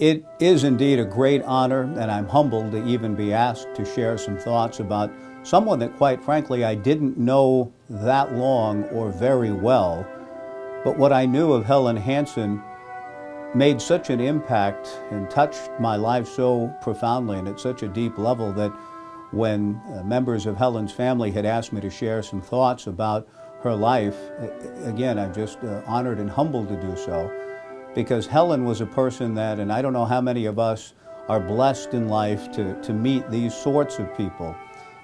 It is indeed a great honor, and I'm humbled to even be asked to share some thoughts about someone that, quite frankly, I didn't know that long or very well. But what I knew of Helen Hansen made such an impact and touched my life so profoundly and at such a deep level that when members of Helen's family had asked me to share some thoughts about her life, again, I'm just honored and humbled to do so, because Helen was a person that, and I don't know how many of us are blessed in life to meet these sorts of people,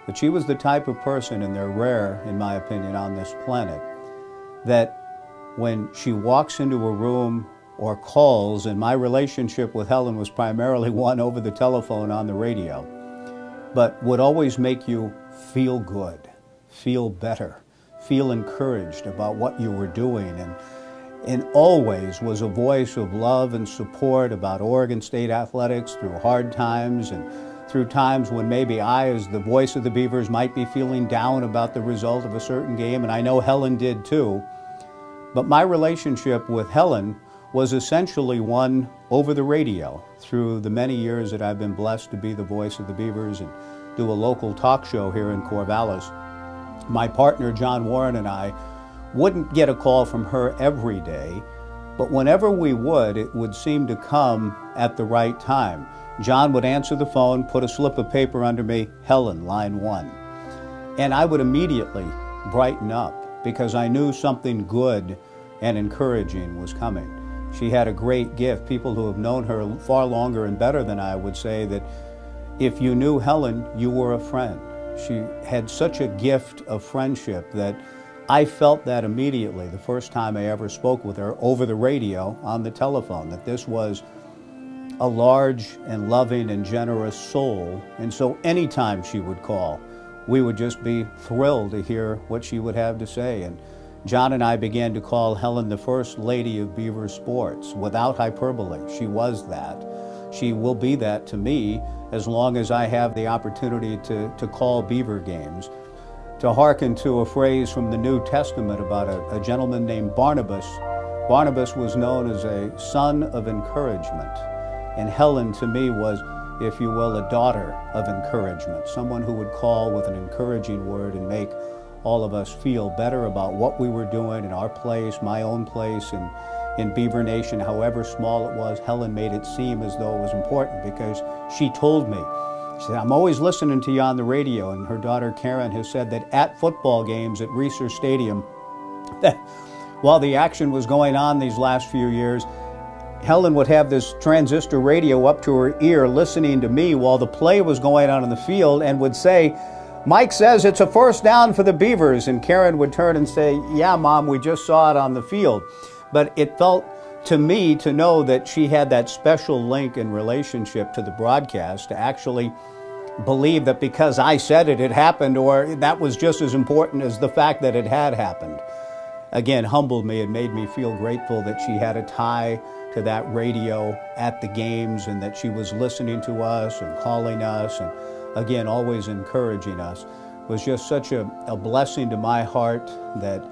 but she was the type of person, and they're rare, in my opinion, on this planet, that when she walks into a room or calls, and my relationship with Helen was primarily one over the telephone on the radio, but would always make you feel good, feel better, feel encouraged about what you were doing, and always was a voice of love and support about Oregon State athletics through hard times and through times when maybe I, as the voice of the Beavers, might be feeling down about the result of a certain game, and I know Helen did too. But my relationship with Helen was essentially one over the radio through the many years that I've been blessed to be the voice of the Beavers and do a local talk show here in Corvallis. My partner, John Warren, and I wouldn't get a call from her every day, but whenever we would, it would seem to come at the right time. John would answer the phone, put a slip of paper under me, Helen, line 1. And I would immediately brighten up because I knew something good and encouraging was coming. She had a great gift. People who have known her far longer and better than I would say that if you knew Helen, you were a friend. She had such a gift of friendship that I felt that immediately the first time I ever spoke with her over the radio on the telephone, that this was a large and loving and generous soul. And so anytime she would call, we would just be thrilled to hear what she would have to say. And John and I began to call Helen the first lady of Beaver sports, without hyperbole. She was that. She will be that to me as long as I have the opportunity to call Beaver games. To hearken to a phrase from the New Testament about a gentleman named Barnabas. Barnabas was known as a son of encouragement. And Helen to me was, if you will, a daughter of encouragement, someone who would call with an encouraging word and make all of us feel better about what we were doing in our place, my own place in Beaver Nation, however small it was. Helen made it seem as though it was important because she told me, she said, I'm always listening to you on the radio, and her daughter Karen has said that at football games at Reser Stadium, that while the action was going on these last few years, Helen would have this transistor radio up to her ear listening to me while the play was going on in the field and would say, Mike says it's a first down for the Beavers, and Karen would turn and say, yeah, Mom, we just saw it on the field. But it felt to me to know that she had that special link and relationship to the broadcast to actually believe that because I said it, it happened, or that was just as important as the fact that it had happened. Again, humbled me and made me feel grateful that she had a tie to that radio at the games and that she was listening to us and calling us and, again, always encouraging us. It was just such a blessing to my heart that,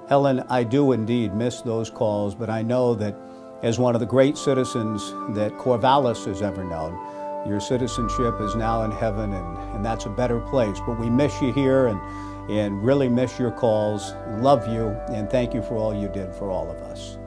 Helen, I do indeed miss those calls, but I know that as one of the great citizens that Corvallis has ever known, your citizenship is now in heaven, and that's a better place. But we miss you here and really miss your calls. Love you, and thank you for all you did for all of us.